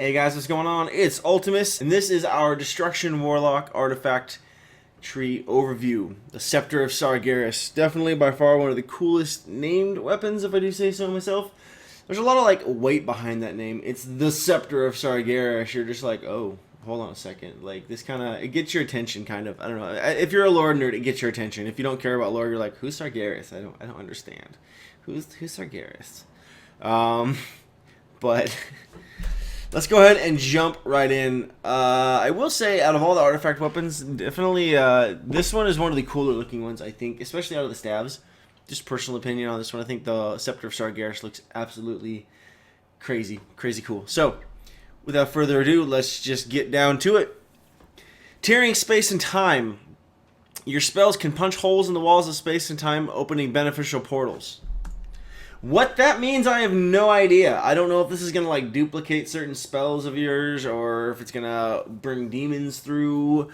Hey guys, what's going on? It's Ultimus, and this is our Destruction Warlock Artifact Tree overview. The Scepter of Sargeras. Definitely by far one of the coolest named weapons, if I do say so myself. There's a lot of weight behind that name. It's the Scepter of Sargeras. You're just like, oh, hold on a second. Like, this kind of, it gets your attention, kind of. I don't know. If you're a lore nerd, it gets your attention. If you don't care about lore, you're like, who's Sargeras? I don't understand. Who's Sargeras? But let's go ahead and jump right in. I will say, out of all the artifact weapons, definitely this one is one of the cooler looking ones, I think, especially out of the stabs. Just personal opinion on this one. I think the Scepter of Sargeras looks absolutely crazy cool. So, without further ado, let's just get down to it. Tearing space and time. Your spells can punch holes in the walls of space and time, opening beneficial portals. What that means, I have no idea. I don't know if this is going to duplicate certain spells of yours or if it's going to bring demons through.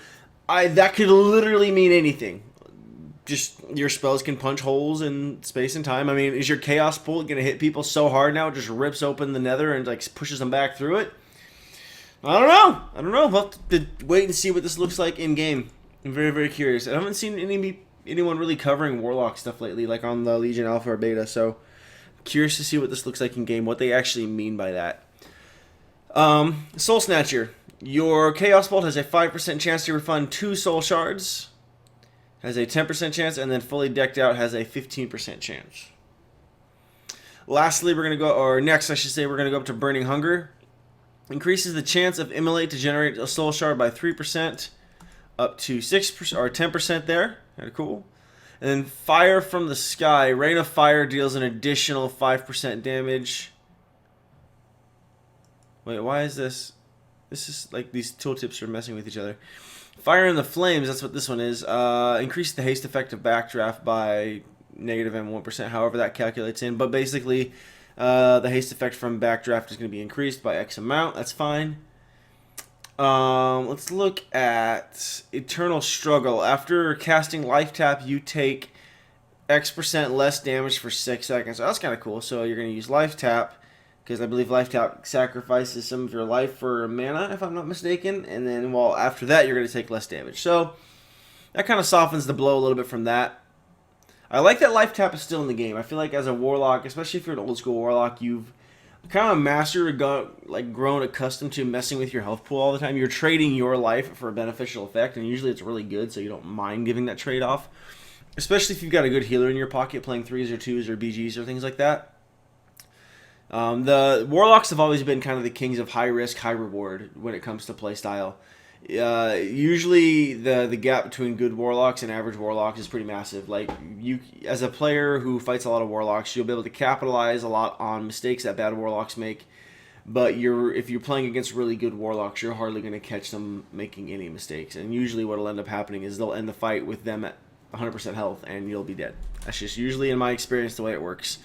That could literally mean anything. Just your spells can punch holes in space and time. I mean, is your Chaos Bolt going to hit people so hard now it just rips open the nether and pushes them back through it? I don't know. We'll have to wait and see what this looks like in game. I'm very curious. I haven't seen anyone really covering Warlock stuff lately, like on the Legion Alpha or Beta, so curious to see what this looks like in game, what they actually mean by that. Soul Snatcher. Your Chaos Bolt has a 5% chance to refund 2 soul shards, has a 10% chance, and then fully decked out has a 15% chance. Lastly, next I should say, we're going to go up to Burning Hunger. Increases the chance of Immolate to generate a soul shard by 3%, up to 6% or 10% there. Kind of cool. And then Fire from the Sky. Rain of Fire deals an additional 5% damage. Wait, why is this? This is these tooltips are messing with each other. Fire in the Flames, that's what this one is. Increase the haste effect of Backdraft by -1%, however that calculates in. But basically, the haste effect from Backdraft is going to be increased by X amount. That's fine. Let's look at Eternal Struggle. After casting Life Tap, you take X% less damage for 6 seconds. So that's kind of cool. So you're going to use Life Tap, because I believe Life Tap sacrifices some of your life for mana, if I'm not mistaken. And then, well, after that, you're going to take less damage. So that kind of softens the blow a little bit from that. I like that Life Tap is still in the game. I feel like as a Warlock, especially if you're an old school Warlock, you've kind of mastered, grown accustomed to messing with your health pool all the time. You're trading your life for a beneficial effect, and usually it's really good, so you don't mind giving that trade-off. Especially if you've got a good healer in your pocket playing 3s or 2s or BGs or things like that. The Warlocks have always been kind of the kings of high risk, high reward when it comes to playstyle. Usually the gap between good Warlocks and average Warlocks is pretty massive. You, as a player who fights a lot of Warlocks, you'll be able to capitalize a lot on mistakes that bad Warlocks make. But if you're playing against really good Warlocks, you're hardly going to catch them making any mistakes. And usually what'll end up happening is they'll end the fight with them at 100% health, and you'll be dead. That's just usually, in my experience, the way it works.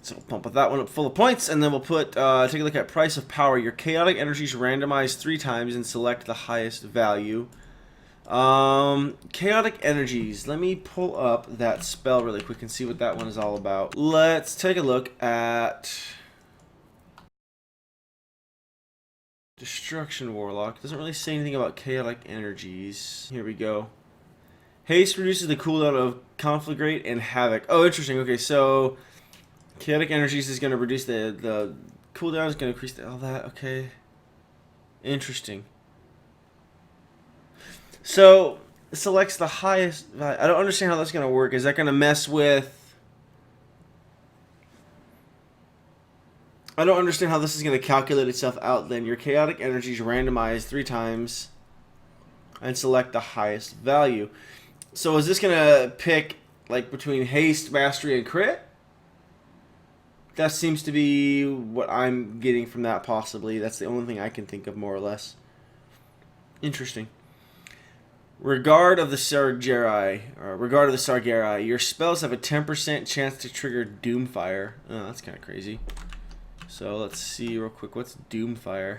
So we'll pump that one up full of points, and then we'll take a look at Price of Power. Your chaotic energies randomized 3 times and select the highest value. Chaotic energies. Let me pull up that spell really quick and see what that one is all about. Let's take a look at Destruction Warlock. Doesn't really say anything about chaotic energies. Here we go. Haste reduces the cooldown of Conflagrate and Havoc. Oh, interesting. Okay, so Chaotic Energies is going to reduce the cooldown, is going to increase all that. Okay. Interesting. So, it selects the highest. I don't understand how that's going to work. Is that going to mess with. I don't understand how this is going to calculate itself out then. Your Chaotic Energies randomized 3 times and select the highest value. So, is this going to pick between Haste, Mastery, and Crit? That seems to be what I'm getting from that, possibly. That's the only thing I can think of, more or less. Interesting. Regard of the Sargeras. Your spells have a 10% chance to trigger Doomfire. Oh, that's kind of crazy. So let's see real quick. What's Doomfire?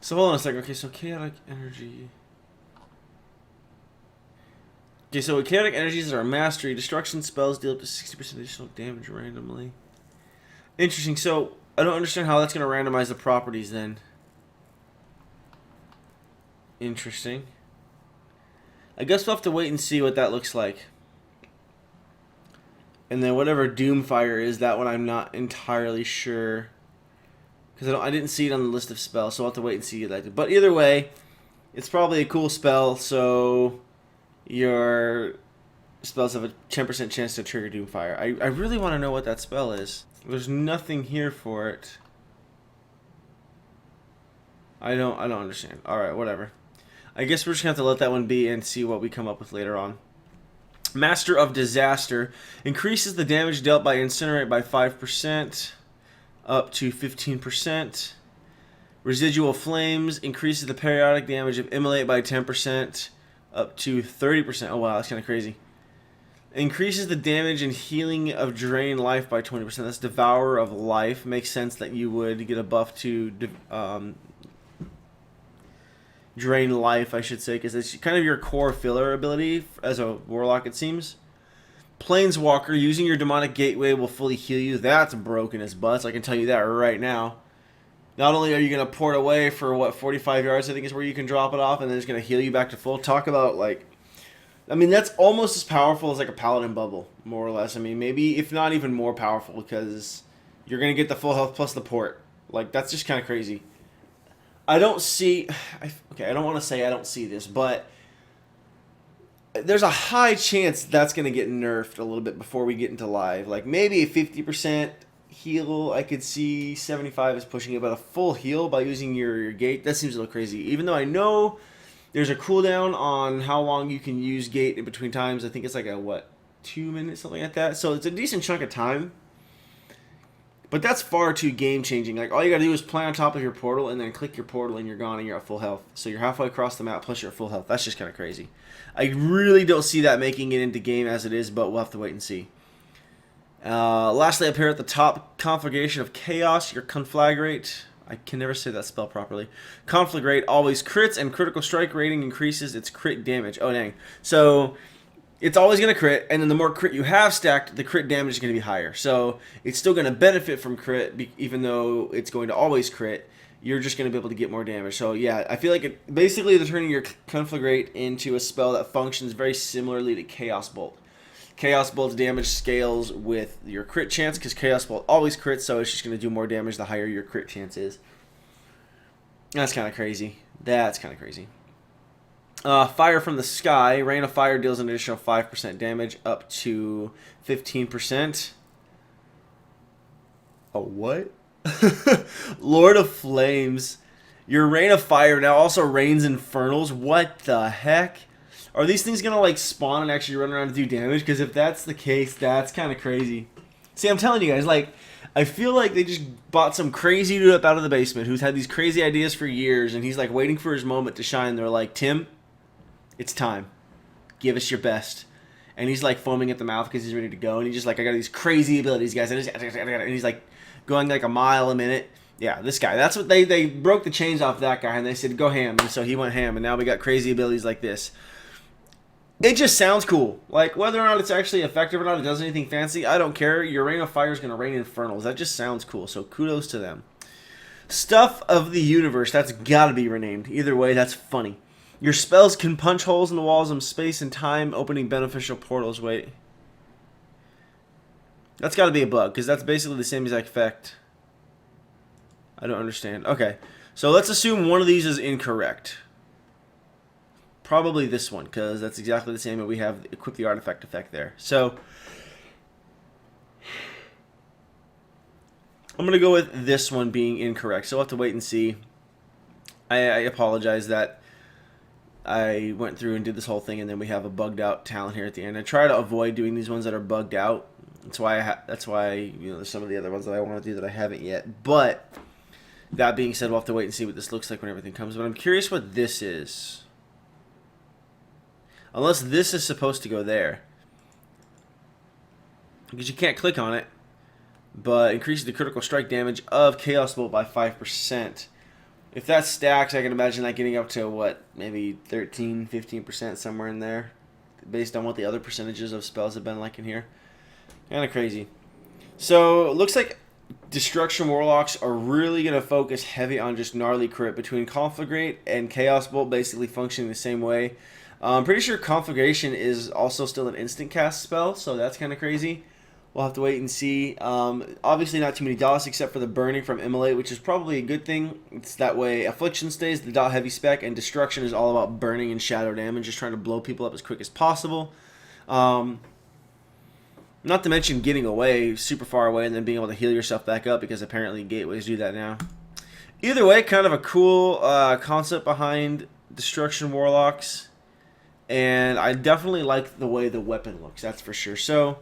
So hold on a second. Okay, so Chaotic Energy. Okay, so chaotic energies are a mastery. Destruction spells deal up to 60% additional damage randomly. Interesting. So I don't understand how that's going to randomize the properties then. Interesting. I guess we'll have to wait and see what that looks like. And then whatever Doomfire is, that one I'm not entirely sure. Because I didn't see it on the list of spells, so I'll have to wait and see that. But either way, it's probably a cool spell, so your spells have a 10% chance to trigger Doomfire. I really want to know what that spell is. There's nothing here for it. I don't understand. Alright, whatever. I guess we're just going to have to let that one be and see what we come up with later on. Master of Disaster increases the damage dealt by Incinerate by 5% up to 15%. Residual Flames increases the periodic damage of Immolate by 10% up to 30%. Oh wow, that's kind of crazy. Increases the damage and healing of Drain Life by 20%. That's Devourer of Life. Makes sense that you would get a buff to Drain Life, I should say, because it's kind of your core filler ability as a Warlock, it seems. Planeswalker, using your Demonic Gateway will fully heal you. That's broken as butts, I can tell you that right now. Not only are you going to port away for, what, 45 yards, I think is where you can drop it off, and then it's going to heal you back to full. Talk about, like... I mean, that's almost as powerful as, like, a Paladin Bubble, more or less. I mean, maybe, if not even more powerful, because you're going to get the full health plus the port. Like, that's just kind of crazy. I don't see... Okay, I don't want to say I don't see this, but... There's a high chance that's going to get nerfed a little bit before we get into live. Like, maybe a 50% heal, I could see 75 is pushing it, but a full heal by using your gate, that seems a little crazy. Even though I know there's a cooldown on how long you can use gate in between times. I think it's like a, what, 2 minutes, something like that. So it's a decent chunk of time. But that's far too game-changing. Like, all you gotta do is play on top of your portal and then click your portal and you're gone and you're at full health. So you're halfway across the map plus you're at full health. That's just kind of crazy. I really don't see that making it into game as it is, but we'll have to wait and see. Lastly, up here at the top, Conflagration of Chaos, your Conflagrate. I can never say that spell properly. Conflagrate always crits and critical strike rating increases its crit damage. Oh, dang. So... it's always going to crit, and then the more crit you have stacked, the crit damage is going to be higher. So it's still going to benefit from crit, even though it's going to always crit. You're just going to be able to get more damage. So yeah, I feel like basically they're turning your Conflagrate into a spell that functions very similarly to Chaos Bolt. Chaos Bolt's damage scales with your crit chance, because Chaos Bolt always crits, so it's just going to do more damage the higher your crit chance is. That's kind of crazy. That's kind of crazy. Fire from the Sky. Rain of Fire deals an additional 5% damage up to 15%. Oh, what? Lord of Flames. Your Rain of Fire now also rains Infernals. What the heck? Are these things going to like spawn and actually run around and do damage? Because if that's the case, that's kind of crazy. See, I'm telling you guys, like, I feel like they just bought some crazy dude up out of the basement who's had these crazy ideas for years, and he's like waiting for his moment to shine. They're like, Tim, it's time. Give us your best. And he's like foaming at the mouth because he's ready to go. And he's just like, I got these crazy abilities, guys. And he's like going like a mile a minute. Yeah, this guy. That's what they broke the chains off that guy. And they said, go ham. And so he went ham. And now we got crazy abilities like this. It just sounds cool. Like, whether or not it's actually effective or not, it does anything fancy, I don't care. Your Rain of Fire is going to rain Infernals. That just sounds cool. So kudos to them. Stuff of the Universe. That's got to be renamed. Either way, that's funny. Your spells can punch holes in the walls of space and time, opening beneficial portals. Wait. That's got to be a bug, because that's basically the same exact effect. I don't understand. Okay. So let's assume one of these is incorrect. Probably this one, because that's exactly the same, and we have equip the artifact effect there. So I'm going to go with this one being incorrect. So we'll have to wait and see. I apologize that I went through and did this whole thing, and then we have a bugged out talent here at the end. I try to avoid doing these ones that are bugged out. That's why you know, there's some of the other ones that I want to do that I haven't yet. But that being said, we'll have to wait and see what this looks like when everything comes. But I'm curious what this is. Unless this is supposed to go there. Because you can't click on it. But increases the critical strike damage of Chaos Bolt by 5%. If that stacks, I can imagine that getting up to, what, maybe 13, 15%, somewhere in there. based on what the other percentages of spells have been like in here. Kind of crazy. So, it looks like Destruction Warlocks are really going to focus heavy on just gnarly crit, between Conflagrate and Chaos Bolt basically functioning the same way. I'm pretty sure Conflagration is also still an instant cast spell, so that's kind of crazy. We'll have to wait and see. Obviously not too many dots except for the burning from Immolate, which is probably a good thing. It's that way Affliction stays the dot heavy spec, and Destruction is all about burning and shadow damage, just trying to blow people up as quick as possible. Not to mention getting away super far away and then being able to heal yourself back up, because apparently gateways do that now. Either way, kind of a cool concept behind Destruction Warlocks, and I definitely like the way the weapon looks, that's for sure. So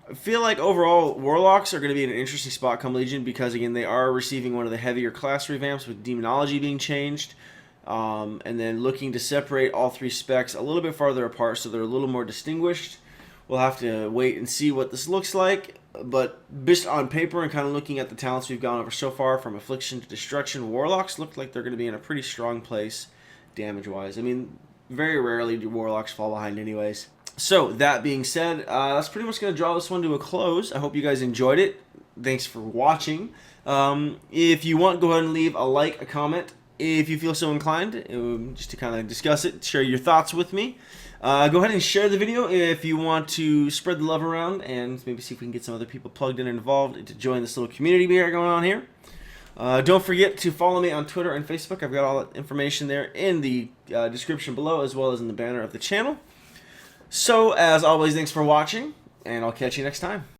I feel like overall Warlocks are going to be in an interesting spot come Legion, because again they are receiving one of the heavier class revamps with Demonology being changed, and then looking to separate all three specs a little bit farther apart so they're a little more distinguished. We'll have to wait and see what this looks like, but just on paper and kind of looking at the talents we've gone over so far, from Affliction to Destruction, Warlocks look like they're going to be in a pretty strong place damage-wise. I mean, very rarely do Warlocks fall behind anyways. So, that being said, that's pretty much going to draw this one to a close. I hope you guys enjoyed it. Thanks for watching. If you want, go ahead and leave a like, a comment, if you feel so inclined, just to kind of discuss it, share your thoughts with me. Go ahead and share the video if you want to spread the love around, and maybe see if we can get some other people plugged in and involved to join this little community we got going on here. Don't forget to follow me on Twitter and Facebook. I've got all that information there in the description below, as well as in the banner of the channel. So, as always, thanks for watching, and I'll catch you next time.